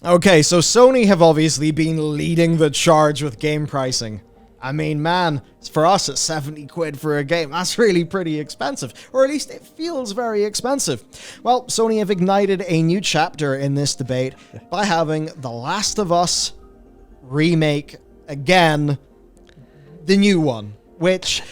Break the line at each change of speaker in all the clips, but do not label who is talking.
Okay, so Sony have obviously been leading the charge with game pricing. I mean, man, for us it's 70 quid for a game. That's really pretty expensive. Or at least it feels very expensive. Well, Sony have ignited a new chapter in this debate by having The Last of Us remake again, the new one. Which,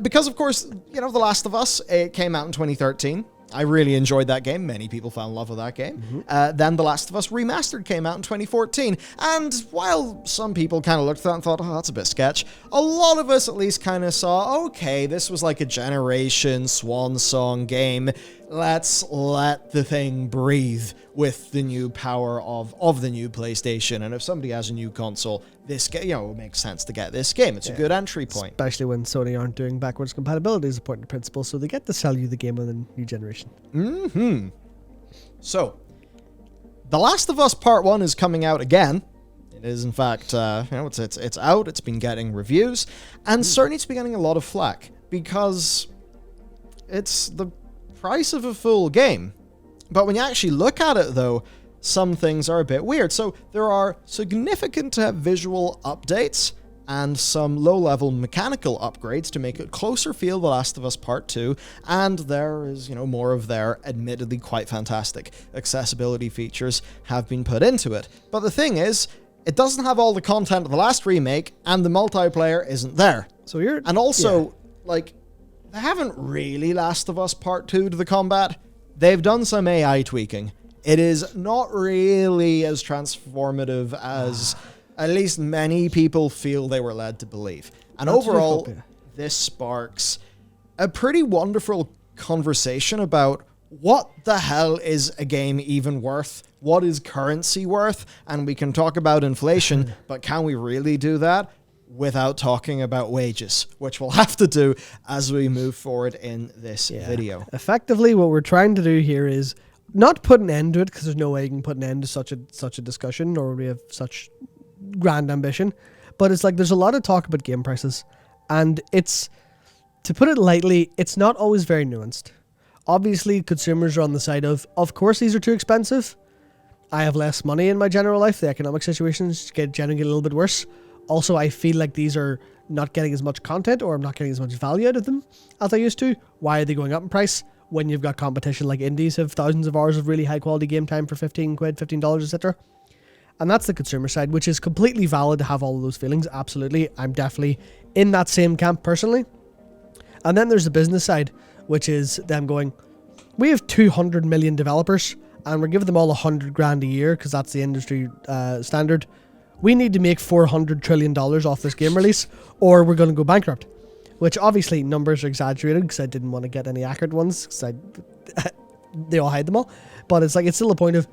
because of course, The Last of Us, it came out in 2013. I really enjoyed that game. Many people fell in love with that game. Then The Last of Us Remastered came out in 2014. And while some people kind of looked at that and thought, oh, that's a bit sketch, a lot of us at least kind of saw, okay, this was like a generation swan song game. Let's let the thing breathe with the new power of the new PlayStation. And if somebody has a new console, this game, it makes sense to get this game. It's a good entry point.
Especially when Sony aren't doing backwards compatibility as a point of principle, so they get to sell you the game on the new generation.
So, The Last of Us Part 1 is coming out again. It is, in fact, it's out. It's been getting reviews. And certainly it's been getting a lot of flack because it's the price of a full game. But when you actually look at it, though, some things are a bit weird. So there are significant visual updates and some low-level mechanical upgrades to make it closer feel The Last of Us Part 2, and there is, more of their admittedly quite fantastic accessibility features have been put into it. But the thing is, it doesn't have all the content of the last remake, and the multiplayer isn't there.
So
They haven't really Last of Us Part 2 to the combat. They've done some AI tweaking. It is not really as transformative as at least many people feel they were led to believe. And overall, this sparks a pretty wonderful conversation about what the hell is a game even worth? What is currency worth? And we can talk about inflation, but can we really do that without talking about wages, which we'll have to do as we move forward in this video.
Effectively, what we're trying to do here is not put an end to it, because there's no way you can put an end to such a discussion, nor would we have such grand ambition. But it's like there's a lot of talk about game prices, and it's, to put it lightly, it's not always very nuanced. Obviously, consumers are on the side of course these are too expensive. I have less money in my general life. The economic situations generally get a little bit worse. Also, I feel like these are not getting as much content, or I'm not getting as much value out of them as I used to. Why are they going up in price when you've got competition like indies have thousands of hours of really high quality game time for 15 quid, $15, etc. And that's the consumer side, which is completely valid to have all of those feelings. Absolutely. I'm definitely in that same camp personally. And then there's the business side, which is them going, we have 200 million developers and we're giving them all 100 grand a year because that's the industry standard. We need to make $400 trillion off this game release or we're going to go bankrupt. Which obviously numbers are exaggerated because I didn't want to get any accurate ones because they all hide them all. But it's still a point of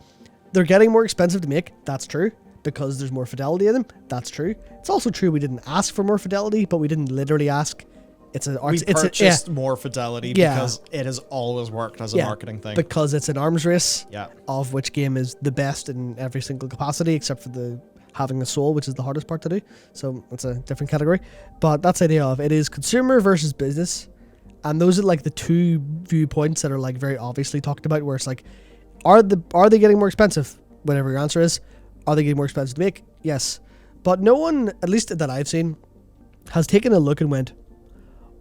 they're getting more expensive to make. That's true. Because there's more fidelity in them. That's true. It's also true we didn't ask for more fidelity, but we didn't literally ask. We purchased more fidelity because it has always worked as a marketing thing. Because it's an arms race of which game is the best in every single capacity except for having a soul, which is the hardest part to do. So it's a different category. But that's the idea of it is consumer versus business. And those are the two viewpoints that are very obviously talked about, where it's are they getting more expensive? Whatever your answer is, are they getting more expensive to make? Yes. But no one, at least that I've seen, has taken a look and went,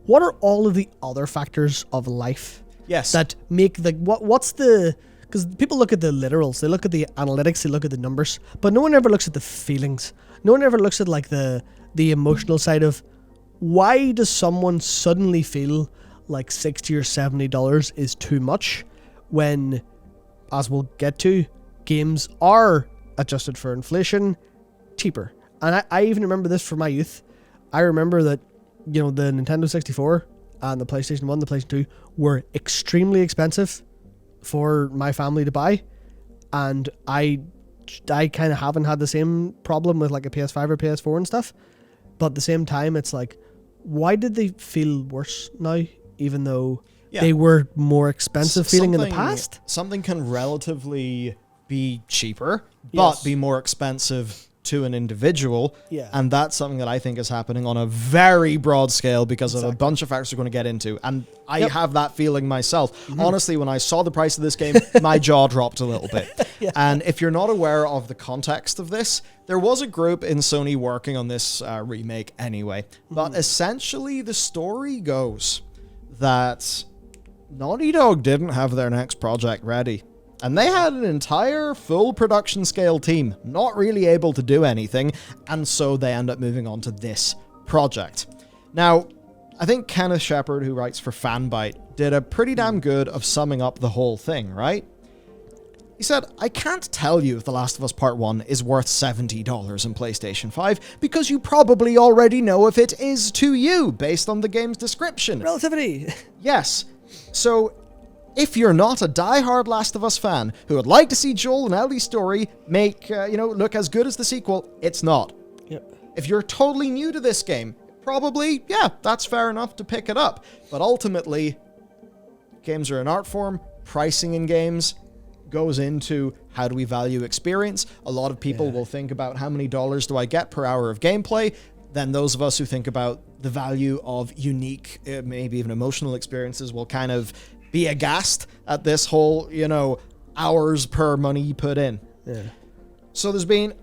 what are all of the other factors of life that make what's the... Because people look at the literals, they look at the analytics, they look at the numbers, but no one ever looks at the feelings. No one ever looks at the emotional side of why does someone suddenly feel like $60 or $70 is too much when, as we'll get to, games are adjusted for inflation cheaper. And I even remember this from my youth. I remember that, the Nintendo 64 and the PlayStation 1, the PlayStation 2 were extremely expensive for my family to buy, and I kind of haven't had the same problem with a PS5 or PS4 and stuff, but at the same time it's why did they feel worse now even though they were more expensive feeling in the past?
Something can relatively be cheaper but be more expensive to an individual.
Yeah.
And that's something that I think is happening on a very broad scale because of a bunch of factors we're going to get into. And I have that feeling myself. Honestly, when I saw the price of this game, my jaw dropped a little bit. And if you're not aware of the context of this, there was a group in Sony working on this remake anyway. But essentially, the story goes that Naughty Dog didn't have their next project ready. And they had an entire full production scale team, not really able to do anything, and so they end up moving on to this project. Now, I think Kenneth Shepard, who writes for Fanbyte, did a pretty damn good of summing up the whole thing, right? He said, I can't tell you if The Last of Us Part 1 is worth $70 in PlayStation 5, because you probably already know if it is to you, based on the game's description.
Relativity.
Yes. So, if you're not a die-hard Last of Us fan who would like to see Joel and Ellie's story make, look as good as the sequel, it's not.
Yep.
If you're totally new to this game, probably, yeah, that's fair enough to pick it up. But ultimately, games are an art form. Pricing in games goes into how do we value experience. A lot of people will think about how many dollars do I get per hour of gameplay. Then those of us who think about the value of unique, maybe even emotional experiences will kind of be aghast at this whole, hours per money you put in.
Yeah.
So there's been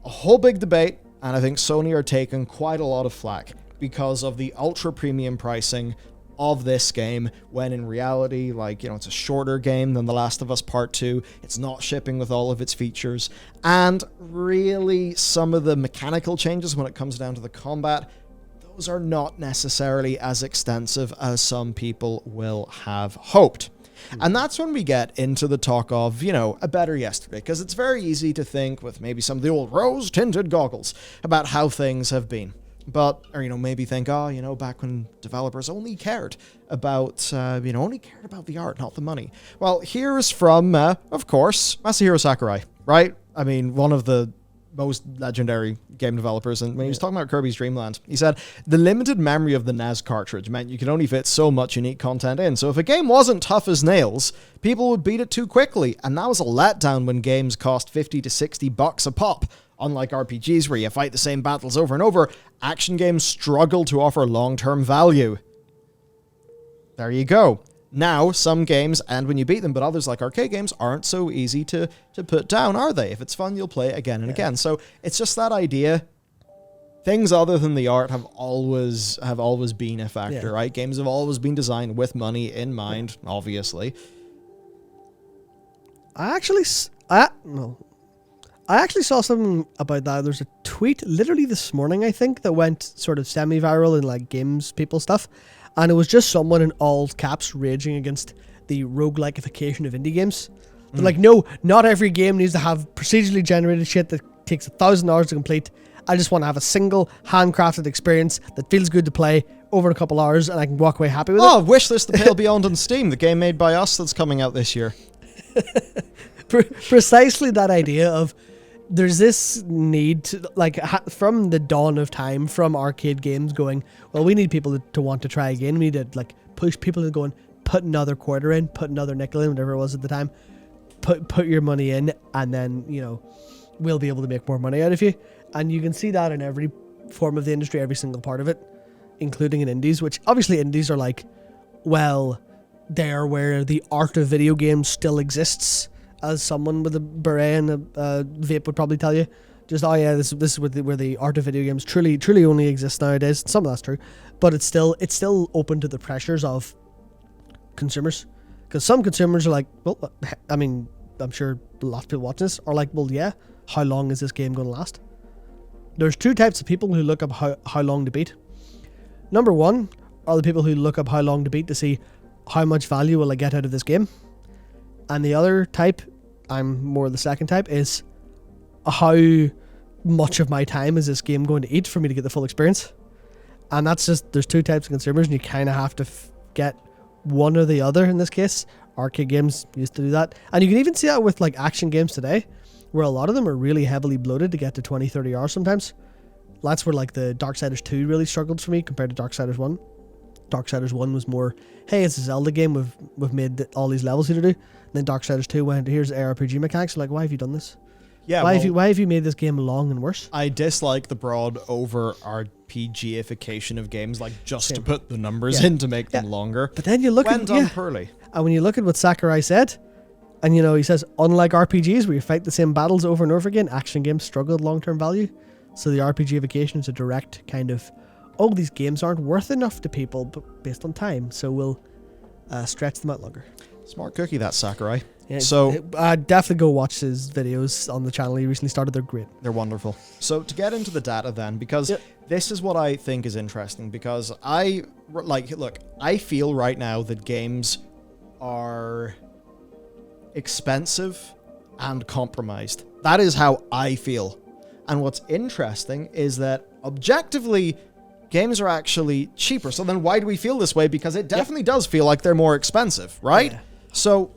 a whole big debate, and I think Sony are taking quite a lot of flack because of the ultra premium pricing of this game, when in reality, it's a shorter game than The Last of Us Part 2. It's not shipping with all of its features. And really, some of the mechanical changes when it comes down to the combat, those are not necessarily as extensive as some people will have hoped. And that's when we get into the talk of, a better yesterday, because it's very easy to think with maybe some of the old rose-tinted goggles about how things have been. But, maybe think, back when developers only cared about, the art, not the money. Well, here's from, of course, Masahiro Sakurai, right? I mean, one of the most legendary game developers, and when he was talking about Kirby's Dream Land, he said, the limited memory of the NES cartridge meant you could only fit so much unique content in, so if a game wasn't tough as nails, people would beat it too quickly, and that was a letdown when games cost 50 to 60 bucks a pop. Unlike RPGs where you fight the same battles over and over, action games struggle to offer long-term value. There you go. Now, some games, and when you beat them, but others like arcade games, aren't so easy to put down, are they? If it's fun, you'll play it again and again. So it's just that idea. Things other than the art have always been a factor, right? Games have always been designed with money in mind, obviously.
I actually saw something about that. There's a tweet literally this morning, I think, that went sort of semi-viral in games people stuff. And it was just someone in all caps raging against the roguelikeification of indie games. They're like, no, not every game needs to have procedurally generated shit that takes 1,000 hours to complete. I just want to have a single handcrafted experience that feels good to play over a couple hours and I can walk away happy with it.
Oh, Wishlist The Pale Beyond on Steam, the game made by us that's coming out this year.
Precisely that idea of there's this need to, from the dawn of time, from arcade games going, well, we need people to want to try again. We need to push people to go and put another quarter in, put another nickel in, whatever it was at the time. Put your money in, and then we'll be able to make more money out of you. And you can see that in every form of the industry, every single part of it, including in indies. Which obviously indies are they're where the art of video games still exists. As someone with a beret and a vape would probably tell you, just this is where the art of video games truly only exists nowadays. Some of that's true, but it's still open to the pressures of consumers, because some consumers are like, well, I mean, I'm sure a lot of people watching this are like, well, yeah, how long is this game going to last? There's two types of people who look up how long to beat. Number one are the people who look up how long to beat to see how much value will I get out of this game, and the other type, I'm more the second type, is how much of my time is this game going to eat for me to get the full experience. And that's just, there's two types of consumers, and you kind of have to get one or the other in this case. Arcade games used to do that, and you can even see that with action games today, where a lot of them are really heavily bloated to get to 20-30 hours sometimes. That's where the Darksiders 2 really struggled for me compared to Darksiders 1. Darksiders 1 was more, hey, it's a Zelda game, we've made all these levels here to do. And then Darksiders 2 went, here's ARPG mechanics. Why have you done this?
Yeah,
Why have you made this game long and worse?
I dislike the broad over RPGification of games, like just to put the numbers in to make them longer.
But then you look
when
at
done poorly.
And when you look at what Sakurai said, and he says, unlike RPGs where you fight the same battles over and over again, action games struggle with long-term value. So the RPGification is a direct kind of, these games aren't worth enough to people based on time, so we'll stretch them out longer.
Smart cookie, that Sakurai.
Yeah,
so
definitely go watch his videos on the channel he recently started. They're great.
They're wonderful. So to get into the data then, because this is what I think is interesting, because I feel right now that games are expensive and compromised. That is how I feel. And what's interesting is that objectively, games are actually cheaper. So then why do we feel this way? Because it definitely does feel like they're more expensive, right? Yeah. So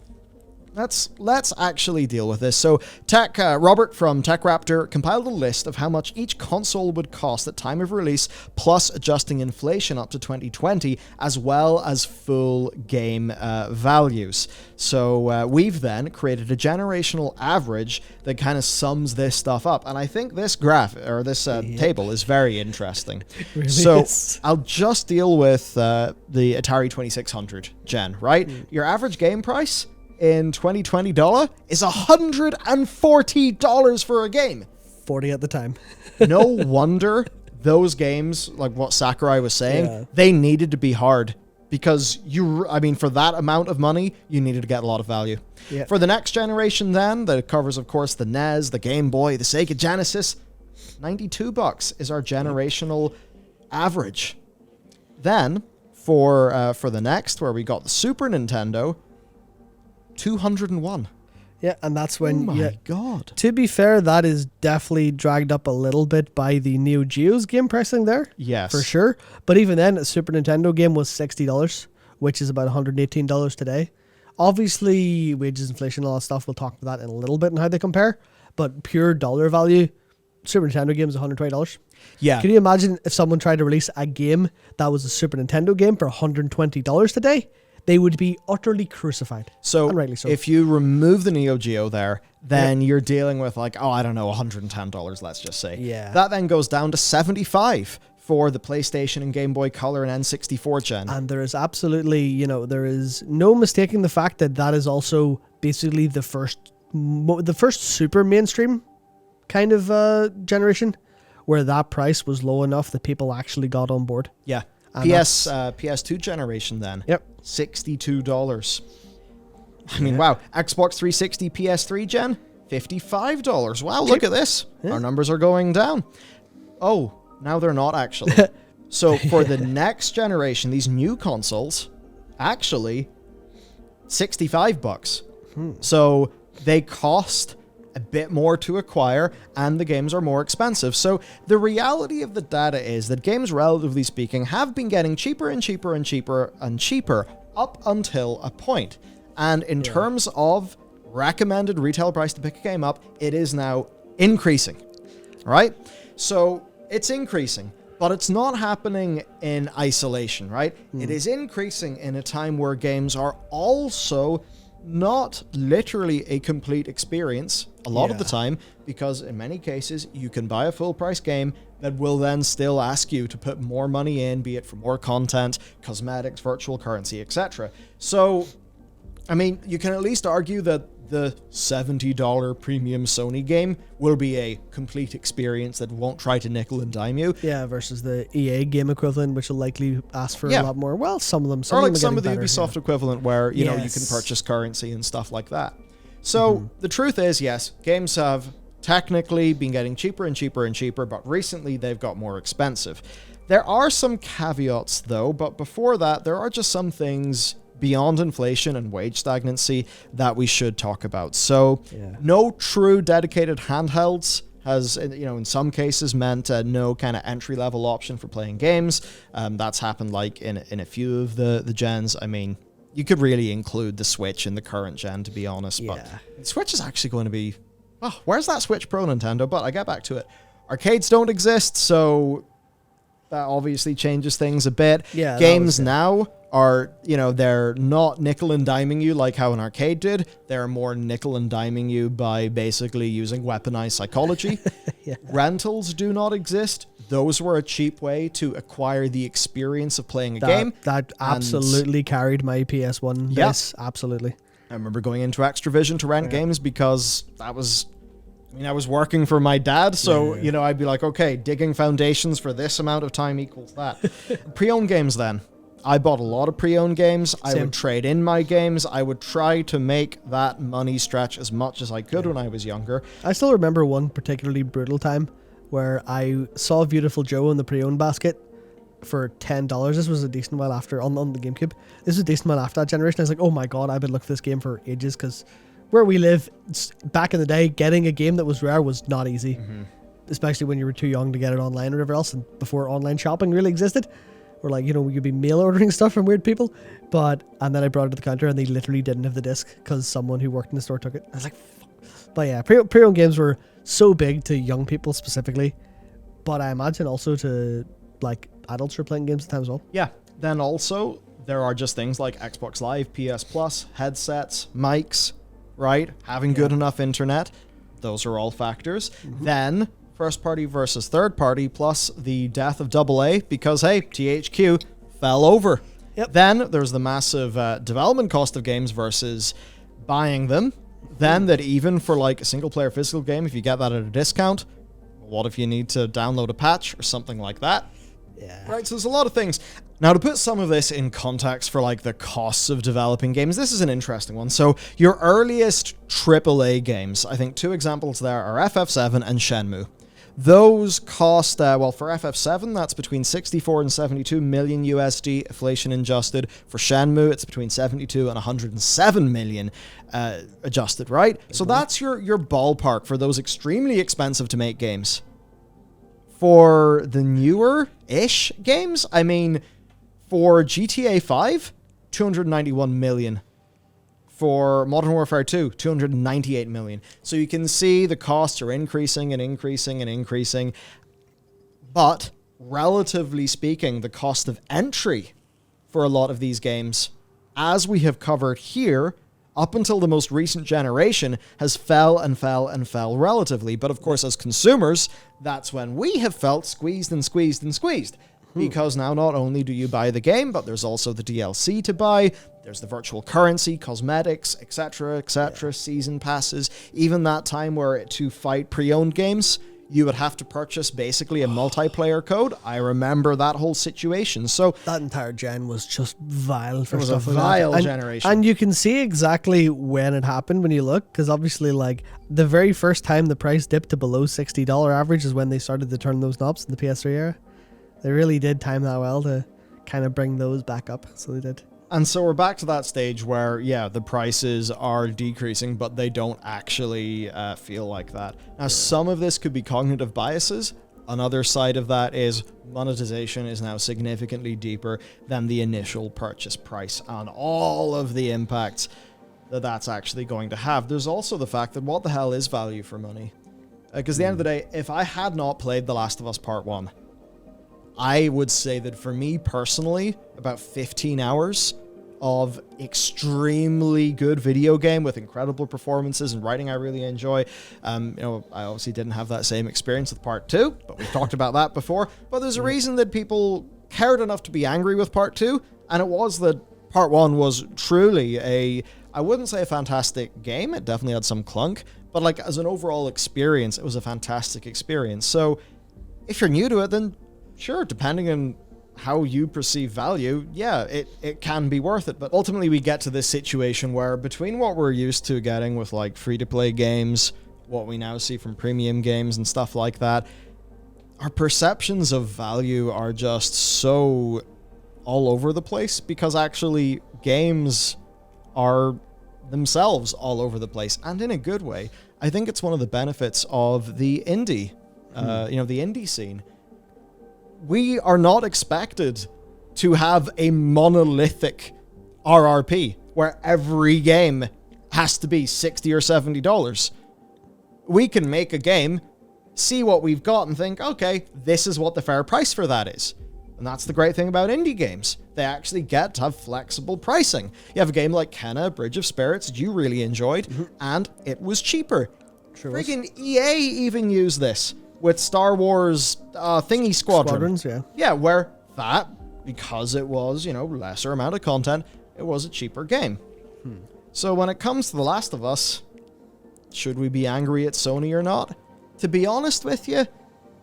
let's actually deal with this. So Robert from TechRaptor compiled a list of how much each console would cost at time of release, plus adjusting inflation up to 2020, as well as full game values. So we've then created a generational average that kind of sums this stuff up. And I think this graph, or this table, is very interesting. It really is. I'll just deal with the Atari 2600 gen, right? Your average game price in 2020 is $140 for a game.
40 at the time.
No wonder those games, like what Sakurai was saying, they needed to be hard, because for that amount of money, you needed to get a lot of value. Yeah. For the next generation then, that covers, of course, the NES, the Game Boy, the Sega Genesis, $92 is our generational average. Then, for the next, where we got the Super Nintendo, 201.
Yeah, and that's when...
Oh my God.
To be fair, that is definitely dragged up a little bit by the Neo Geo's game pricing there.
Yes.
For sure. But even then, a Super Nintendo game was $60, which is about $118 today. Obviously, wages, inflation, all that stuff, we'll talk about that in a little bit and how they compare. But pure dollar value, Super Nintendo game is $120.
Yeah.
Can you imagine if someone tried to release a game that was a Super Nintendo game for $120 today? They would be utterly crucified.
So,
and rightly so.
If you remove the Neo Geo there, then you're dealing with $110, let's just say.
Yeah.
That then goes down to $75 for the PlayStation and Game Boy Color and N64 gen.
And there is absolutely, there is no mistaking the fact that is also basically the first super mainstream kind of generation where that price was low enough that people actually got on board.
Yeah. PS2 generation then.
Yep.
$62. I mean, wow. Xbox 360 PS3 gen, $55. Wow, look at this. Yeah. Our numbers are going down. Oh, now they're not actually. So for the next generation, these new consoles, actually, $65. So they cost a bit more to acquire, and the games are more expensive. So the reality of the data is that games, relatively speaking, have been getting cheaper and cheaper and cheaper and cheaper up until a point. And in terms of recommended retail price to pick a game up, it is now increasing, right? So it's increasing, but it's not happening in isolation, right? It is increasing in a time where games are also not literally a complete experience a lot of the time, because in many cases you can buy a full price game that will then still ask you to put more money in, be it for more content, cosmetics, virtual currency, etc. So, I mean, you can at least argue that the $70 premium Sony game will be a complete experience that won't try to nickel and dime you.
Yeah, versus the EA game equivalent, which will likely ask for a lot more. Well, some of them.
Or like some of the Ubisoft equivalent where, you know, you can purchase currency and stuff like that. So the truth is, yes, games have technically been getting cheaper and cheaper and cheaper, but recently they've got more expensive. There are some caveats though, but before that, there are just some things beyond inflation and wage stagnancy that we should talk about. So no true dedicated handhelds has, you know, in some cases meant no kind of entry-level option for playing games. That's happened like in a few of the gens. I mean, you could really include the Switch in the current gen, to be honest, but the Switch is actually going to be... Oh, where's that Switch Pro, Nintendo? But I get back to it. Arcades don't exist, so that obviously changes things a bit. Yeah, games now are, they're not nickel and diming you like how an arcade did. They're more nickel and diming you by basically using weaponized psychology.
Yeah.
Rentals do not exist. Those were a cheap way to acquire the experience of playing a game.
That absolutely carried my PS1
Yeah.
days. Absolutely.
I remember going into Extravision to rent games because I was working for my dad, so, I'd be like, okay, digging foundations for this amount of time equals that. Pre-owned games then. I bought a lot of pre-owned games. I would trade in my games. I would try to make that money stretch as much as I could when I was younger.
I still remember one particularly brutal time where I saw Beautiful Joe in the pre-owned basket for $10. This was a decent while after, on the GameCube. This was a decent while after that generation. I was like, oh my god, I've been looking for this game for ages, because where we live, back in the day, getting a game that was rare was not easy. Mm-hmm. Especially when you were too young to get it online or whatever else, and before online shopping really existed. Or like, we could be mail ordering stuff from weird people. And then I brought it to the counter and they literally didn't have the disc because someone who worked in the store took it. I was like, fuck. But yeah, pre-owned games were so big to young people specifically. But I imagine also to like adults who are playing games at the time as well.
Yeah. Then also, there are just things like Xbox Live, PS Plus, headsets, mics, right? Having good enough internet. Those are all factors. Mm-hmm. Then first party versus third party, plus the death of AA because, hey, THQ fell over. Yep. Then there's the massive development cost of games versus buying them. Then that even for like a single player physical game, if you get that at a discount, what if you need to download a patch or something like that?
Yeah.
Right, so there's a lot of things. Now, to put some of this in context for like the costs of developing games, this is an interesting one. So your earliest AAA games, I think two examples there are FF7 and Shenmue. Those cost, for FF7, that's between 64 and 72 million USD, inflation adjusted. For Shenmue, it's between 72 and 107 million adjusted, right? Mm-hmm. So that's your ballpark for those extremely expensive to make games. For the newer-ish games, I mean, for GTA 5, 291 million. For Modern Warfare 2, 298 million. So you can see the costs are increasing and increasing and increasing. But, relatively speaking, the cost of entry for a lot of these games, as we have covered here, up until the most recent generation, has fell and fell and fell relatively. But of course, as consumers, that's when we have felt squeezed and squeezed and squeezed. Because now not only do you buy the game, but there's also the DLC to buy, there's the virtual currency, cosmetics, etc., season passes, even that time where to fight pre-owned games, you would have to purchase basically a multiplayer code. I remember that whole situation. So
that entire gen was just vile for
it was
stuff
a
like
vile
that.
generation.
And you can see exactly when it happened when you look, because obviously like the very first time the price dipped to below $60 average is when they started to turn those knobs in the PS3 era. They really did time that well to kind of bring those back up. So they did.
And so we're back to that stage where, yeah, the prices are decreasing, but they don't actually feel like that. Now, some of this could be cognitive biases. Another side of that is monetization is now significantly deeper than the initial purchase price and all of the impacts that that's actually going to have. There's also the fact that what the hell is value for money? Because at the end of the day, if I had not played The Last of Us Part 1, I would say that for me personally, about 15 hours of extremely good video game with incredible performances and writing I really enjoy. I obviously didn't have that same experience with Part 2, but we've talked about that before. But there's a reason that people cared enough to be angry with Part 2, and it was that Part 1 was truly I wouldn't say a fantastic game, it definitely had some clunk, but like as an overall experience, it was a fantastic experience. So if you're new to it, then sure, depending on how you perceive value, yeah, it can be worth it. But ultimately we get to this situation where between what we're used to getting with like free-to-play games, what we now see from premium games and stuff like that, our perceptions of value are just so all over the place, because actually games are themselves all over the place, and in a good way. I think it's one of the benefits of the indie, the indie scene. We are not expected to have a monolithic RRP where every game has to be $60 or $70. We can make a game, see what we've got, and think, okay, this is what the fair price for that is. And that's the great thing about indie games. They actually get to have flexible pricing. You have a game like Kenna, Bridge of Spirits, that you really enjoyed, and it was cheaper.
Sure was.
Freaking EA even used this with Star Wars Thingy Squadron.
Squadrons, yeah.
Yeah, where that, because it was, lesser amount of content, it was a cheaper game. So when it comes to The Last of Us, should we be angry at Sony or not? To be honest with you,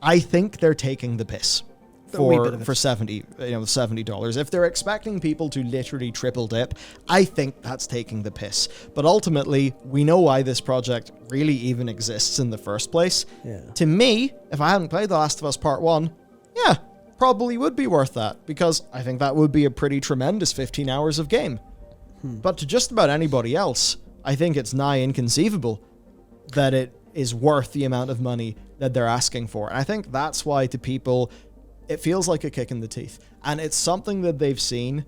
I think they're taking the piss. For $70. If they're expecting people to literally triple dip, I think that's taking the piss. But ultimately, we know why this project really even exists in the first place.
Yeah.
To me, if I hadn't played The Last of Us Part 1, yeah, probably would be worth that, because I think that would be a pretty tremendous 15 hours of game. But to just about anybody else, I think it's nigh inconceivable that it is worth the amount of money that they're asking for. And I think that's why to people, it feels like a kick in the teeth. And it's something that they've seen,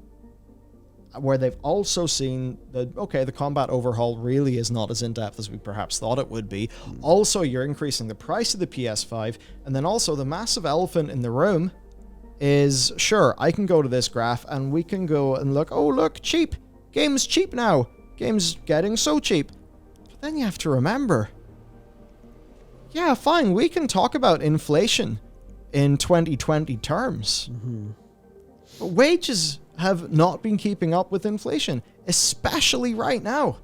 where they've also seen that, okay, the combat overhaul really is not as in-depth as we perhaps thought it would be. Also, you're increasing the price of the PS5, and then also the massive elephant in the room is, sure, I can go to this graph and we can go and look, oh, look, cheap. Game's cheap now. Game's getting so cheap. But then you have to remember, yeah, fine, we can talk about inflation in 2020 terms. But wages have not been keeping up with inflation, especially right now.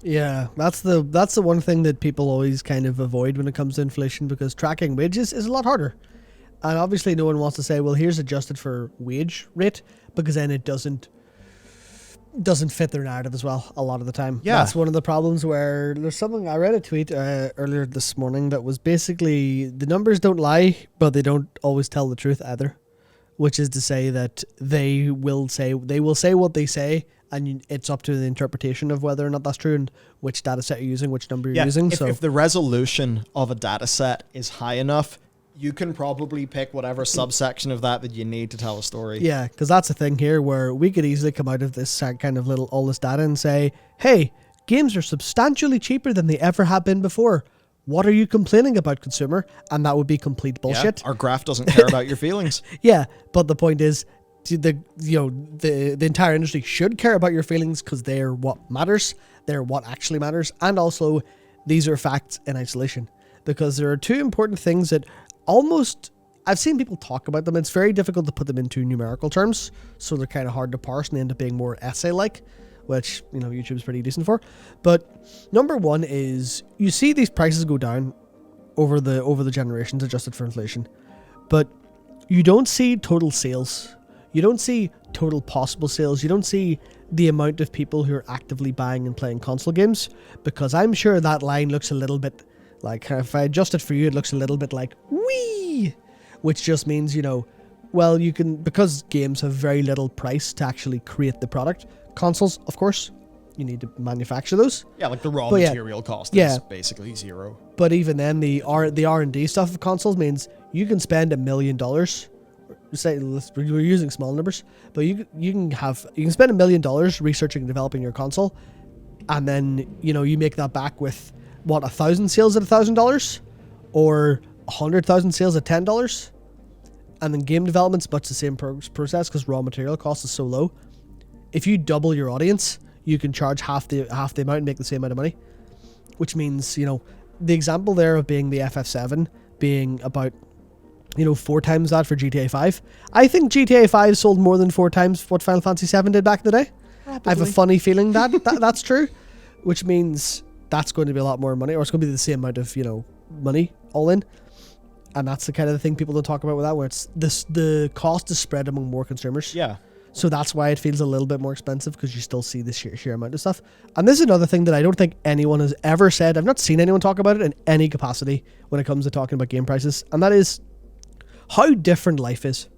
Yeah, that's the one thing that people always kind of avoid when it comes to inflation, because tracking wages is a lot harder. And obviously no one wants to say, well, here's adjusted for wage rate, because then it doesn't fit their narrative as well a lot of the time.
Yeah.
That's one of the problems where there's something, I read a tweet earlier this morning that was basically, the numbers don't lie, but they don't always tell the truth either. Which is to say that they will say what they say, and it's up to the interpretation of whether or not that's true and which data set you're using, which number you're using.
If the resolution of a data set is high enough, you can probably pick whatever subsection of that you need to tell a story.
Yeah, because that's the thing here, where we could easily come out of this kind of all this data and say, hey, games are substantially cheaper than they ever have been before. What are you complaining about, consumer? And that would be complete bullshit.
Yeah, our graph doesn't care about your feelings.
Yeah, but the point is, the entire industry should care about your feelings, because they're what matters. They're what actually matters. And also, these are facts in isolation. Because there are two important things that I've seen people talk about them. It's very difficult to put them into numerical terms, so they're kind of hard to parse and end up being more essay-like, which, YouTube's pretty decent for. But number one is, you see these prices go down over the generations adjusted for inflation, but you don't see total sales. You don't see total possible sales. You don't see the amount of people who are actively buying and playing console games, because I'm sure that line looks a little bit like, if I adjust it for you, it looks a little bit like wee, which just means, well, you can, because games have very little price to actually create the product. Consoles, of course, you need to manufacture those.
Yeah, like the raw material cost is basically zero.
But even then, the R&D stuff of consoles means you can spend $1 million. Say, we're using small numbers, but you can spend $1 million researching and developing your console, and then you make that back with 1,000 sales at $1,000, or 100,000 sales at $10, and then game development's much the same process, because raw material cost is so low. If you double your audience, you can charge half the amount and make the same amount of money, which means the example there of being the FF7 being about 4 times that for GTA 5. I think GTA 5 sold more than 4 times what Final Fantasy 7 did back in the day. Probably. I have a funny feeling that's true, which means that's going to be a lot more money, or it's going to be the same amount of money all in. And that's the kind of the thing people don't talk about with that, where it's the cost is spread among more consumers.
Yeah.
So that's why it feels a little bit more expensive, because you still see the sheer amount of stuff. And this is another thing that I don't think anyone has ever said. I've not seen anyone talk about it in any capacity when it comes to talking about game prices, and that is how different life is.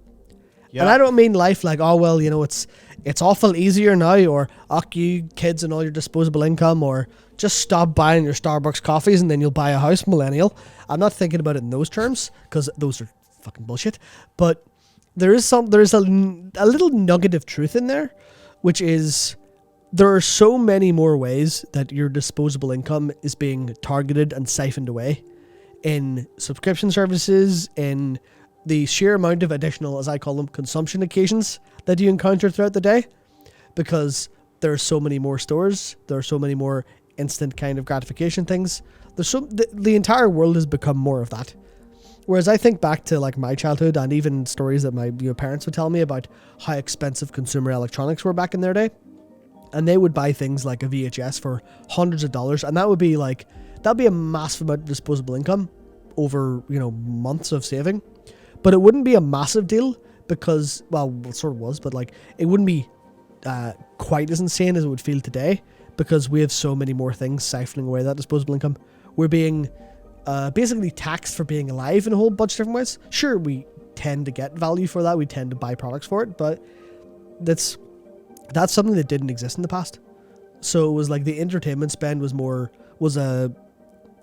Yeah. And I don't mean life like, oh, well, it's awful easier now, or, you kids and all your disposable income, or just stop buying your Starbucks coffees and then you'll buy a house, millennial. I'm not thinking about it in those terms, because those are fucking bullshit. But there is a little nugget of truth in there, which is there are so many more ways that your disposable income is being targeted and siphoned away in subscription services, in the sheer amount of additional, as I call them, consumption occasions that you encounter throughout the day, because there are so many more stores, there are so many more instant kind of gratification things. The entire world has become more of that. Whereas I think back to like my childhood and even stories that my parents would tell me about how expensive consumer electronics were back in their day, and they would buy things like a VHS for hundreds of dollars, and that'd be a massive amount of disposable income over months of saving. But it wouldn't be a massive deal because, well, it sort of was, but like it wouldn't be quite as insane as it would feel today, because we have so many more things siphoning away that disposable income. We're being basically taxed for being alive in a whole bunch of different ways. Sure, we tend to get value for that. We tend to buy products for it, but that's something that didn't exist in the past. So it was like the entertainment spend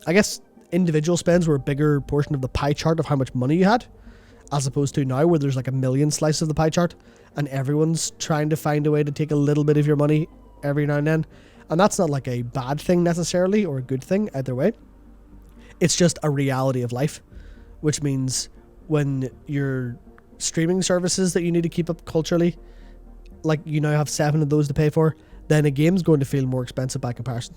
I guess individual spends were a bigger portion of the pie chart of how much money you had, as opposed to now where there's like a million slices of the pie chart and everyone's trying to find a way to take a little bit of your money every now and then. And that's not like a bad thing necessarily or a good thing either way. It's just a reality of life, which means when your streaming services that you need to keep up culturally, like you now have 7 of those to pay for, then a game's going to feel more expensive by comparison.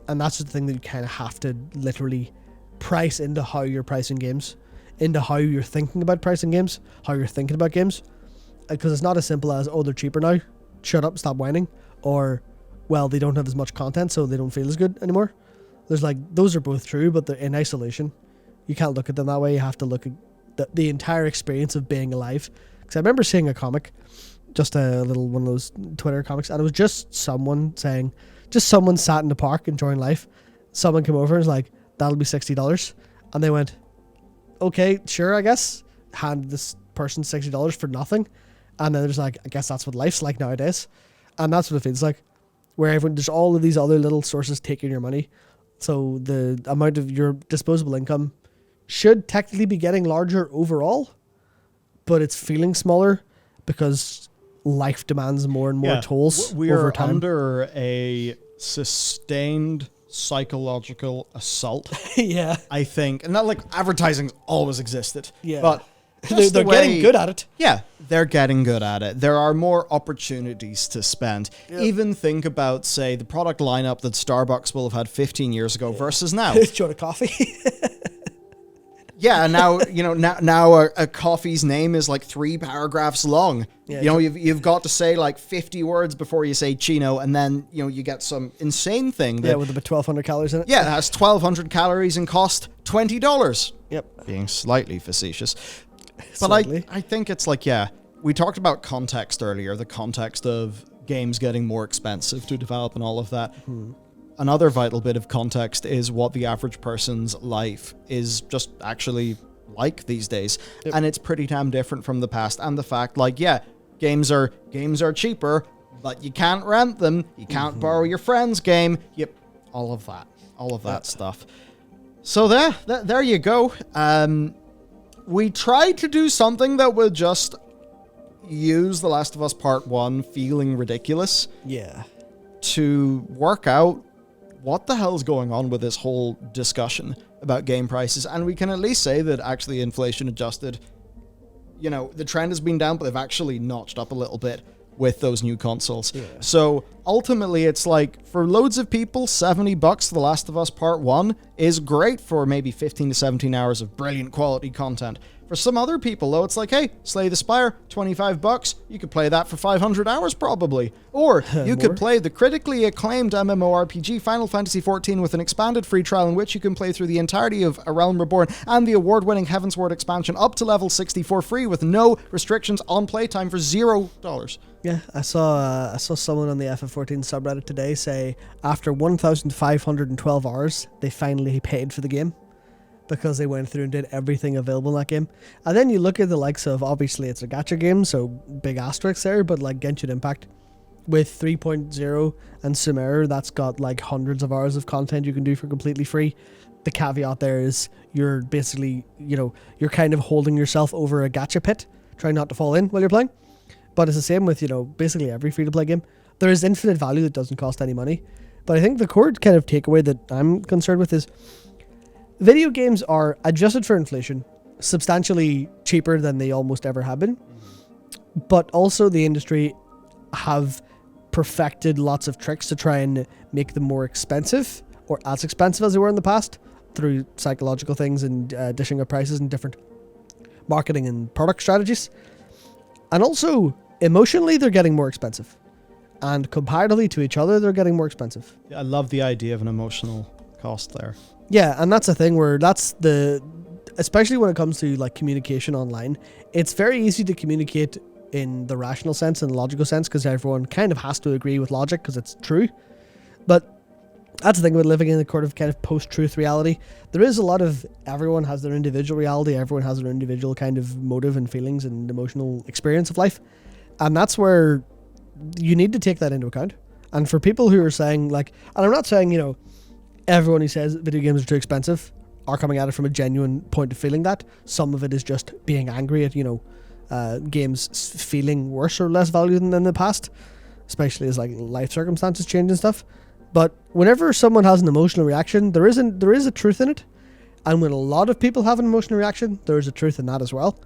And that's the thing that you kind of have to literally price into how you're pricing games, into how you're thinking about pricing games, how you're thinking about games. Because it's not as simple as, oh, they're cheaper now, shut up, stop whining, or, well, they don't have as much content, so they don't feel as good anymore. There's like, those are both true, but they're in isolation. You can't look at them that way. You have to look at the entire experience of being alive. Because I remember seeing a comic, just a little one of those Twitter comics, and it was just someone sat in the park enjoying life. Someone came over and was like, that'll be $60. And they went, okay, sure, I guess. Hand this person $60 for nothing. And then there's like, I guess that's what life's like nowadays. And that's what it feels like. Where there's all of these other little sources taking your money. So the amount of your disposable income should technically be getting larger overall, but it's feeling smaller because life demands more and more tolls over time.
We are under a sustained psychological assault.
Yeah.
I think. And not like advertising's always existed.
Yeah.
But
they're getting good at it.
Yeah, they're getting good at it. There are more opportunities to spend. Yep. Even think about, say, the product lineup that Starbucks will have had 15 years ago versus now.
Do you want a coffee?
Yeah, now now a coffee's name is like 3 paragraphs long. Yeah, you've got to say like 50 words before you say chino, and then you get some insane thing that,
with about 1,200 calories in it.
Yeah, it has 1,200 calories and cost $20.
Yep.
Being slightly facetious. But I think it's like, we talked about context earlier, the context of games getting more expensive to develop and all of that. Mm-hmm. Another vital bit of context is what the average person's life is just actually like these days. Yep. And it's pretty damn different from the past. And the fact, games are cheaper, but you can't rent them. You can't borrow your friend's game. Yep, all of that stuff. So there you go. We tried to do something that would just use The Last of Us Part 1 feeling ridiculous.
Yeah.
To work out what the hell's going on with this whole discussion about game prices. And we can at least say that actually inflation adjusted, the trend has been down, but they've actually notched up a little bit with those new consoles. Yeah. So ultimately it's like, for loads of people, $70 The Last of Us Part 1 is great for maybe 15 to 17 hours of brilliant quality content. For some other people, though, it's like, hey, Slay the Spire, $25, you could play that for 500 hours probably. Or you could play the critically acclaimed MMORPG Final Fantasy XIV with an expanded free trial in which you can play through the entirety of A Realm Reborn and the award-winning Heavensward expansion up to level 60 for free with no restrictions on playtime for $0.
Yeah, I saw someone on the FF14 subreddit today say after 1,512 hours, they finally paid for the game, because they went through and did everything available in that game. And then you look at the likes of, obviously it's a gacha game, so big asterisks there, but like Genshin Impact with 3.0 and Sumeru, that's got like hundreds of hours of content you can do for completely free. The caveat there is you're basically, you're kind of holding yourself over a gacha pit, trying not to fall in while you're playing. But it's the same with, basically every free-to-play game. There is infinite value that doesn't cost any money. But I think the core kind of takeaway that I'm concerned with is video games are, adjusted for inflation, substantially cheaper than they almost ever have been. But also the industry have perfected lots of tricks to try and make them more expensive, or as expensive as they were in the past, through psychological things and dishing up prices and different marketing and product strategies. And also, emotionally, they're getting more expensive. And comparatively to each other, they're getting more expensive.
Yeah, I love the idea of an emotional cost there.
Yeah, and that's the thing where especially when it comes to like communication online, it's very easy to communicate in the rational sense and logical sense because everyone kind of has to agree with logic because it's true. But that's the thing about living in a kind of post-truth reality. There is a lot of everyone has their individual reality, everyone has their individual kind of motive and feelings and emotional experience of life. And that's where you need to take that into account. And for people who are saying like, and I'm not saying, everyone who says video games are too expensive are coming at it from a genuine point of feeling that. Some of it is just being angry at, games feeling worse or less value than in the past, especially as like life circumstances change and stuff. But whenever someone has an emotional reaction, there is a truth in it. And when a lot of people have an emotional reaction, there is a truth in that as well.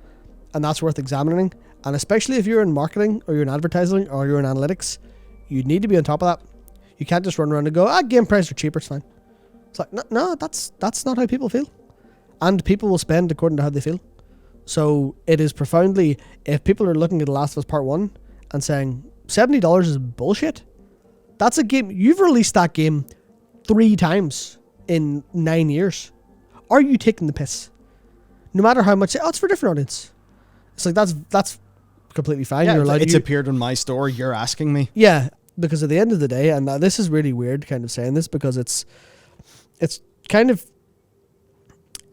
And that's worth examining. And especially if you're in marketing or you're in advertising or you're in analytics, you need to be on top of that. You can't just run around and go, game prices are cheaper, it's fine. It's like, no, that's not how people feel. And people will spend according to how they feel. So it is profoundly, if people are looking at The Last of Us Part 1 and saying $70 is bullshit, that's a game, you've released that game 3 times in 9 years. Are you taking the piss? No matter how much, it's for a different audience. It's like, that's completely fine.
Yeah,
You're allowed
it's appeared in my store, you're asking me.
Yeah, because at the end of the day, and this is really weird kind of saying this because it's kind of,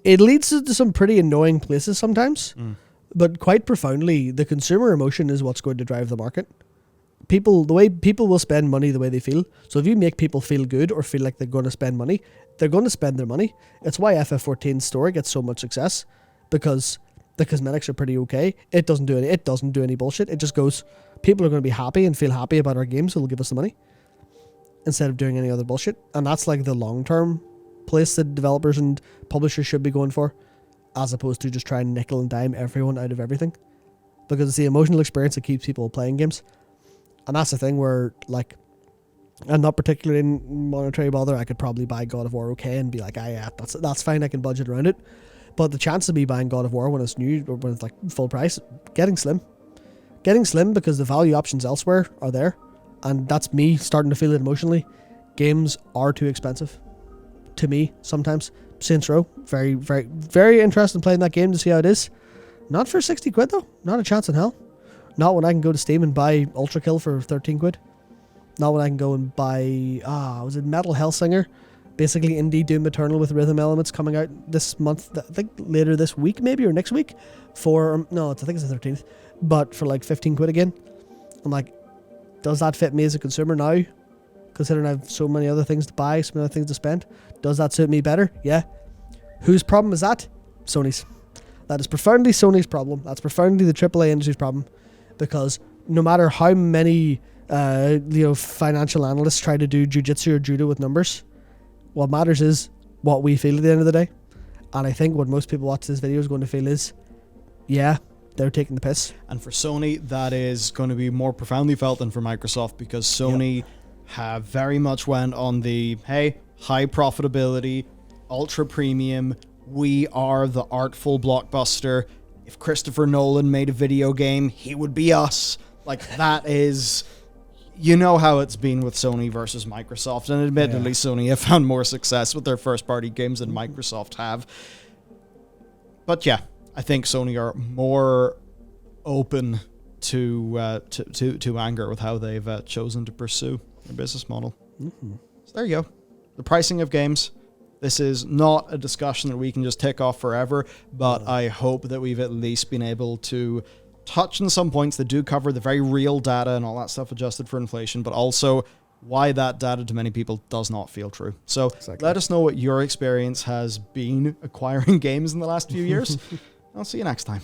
it leads to some pretty annoying places sometimes, but quite profoundly, the consumer emotion is what's going to drive the market. The way people will spend money the way they feel. So if you make people feel good or feel like they're going to spend money, they're going to spend their money. It's why FF14's story gets so much success, because the cosmetics are pretty okay. It doesn't do any bullshit. It just goes, people are going to be happy and feel happy about our games, so they'll give us the money instead of doing any other bullshit. And that's like the long-term place that developers and publishers should be going for, as opposed to just trying to nickel and dime everyone out of everything, because it's the emotional experience that keeps people playing games. And that's the thing where, like, I'm not particularly in monetary bother. I could probably buy God of War okay and be like, yeah, that's fine, I can budget around it. But the chance of me buying God of War when it's new or when it's like full price, getting slim because the value options elsewhere are there. And that's me starting to feel it emotionally. Games are too expensive to me sometimes. Saints Row, very, very, very interested in playing that game to see how it is. Not for 60 quid though. Not a chance in hell. Not when I can go to Steam and buy Ultra Kill for 13 quid. Not when I can go and buy, was it Metal Hellsinger? Basically indie Doom Eternal with rhythm elements coming out this month. I think later this week maybe, or next week. I think it's the 13th. But for like 15 quid again. I'm like, does that fit me as a consumer now? Considering I have so many other things to buy, so many other things to spend. Does that suit me better? Yeah. Whose problem is that? Sony's. That is profoundly Sony's problem. That's profoundly the AAA industry's problem. Because no matter how many financial analysts try to do jujitsu or judo with numbers, what matters is what we feel at the end of the day. And I think what most people watch this video is going to feel is, yeah, they're taking the piss.
And for Sony, that is going to be more profoundly felt than for Microsoft, because Sony have very much went on the, hey, high profitability, ultra premium, we are the artful blockbuster. If Christopher Nolan made a video game, he would be us. Like, that is, how it's been with Sony versus Microsoft. And admittedly, Sony have found more success with their first-party games than Microsoft have. But yeah, I think Sony are more open to anger with how they've chosen to pursue their business model.
Mm-hmm.
So there you go. The pricing of games. This is not a discussion that we can just tick off forever, but I hope that we've at least been able to touch on some points that do cover the very real data and all that stuff adjusted for inflation, but also why that data to many people does not feel true. So Let us know what your experience has been acquiring games in the last few years. I'll see you next time.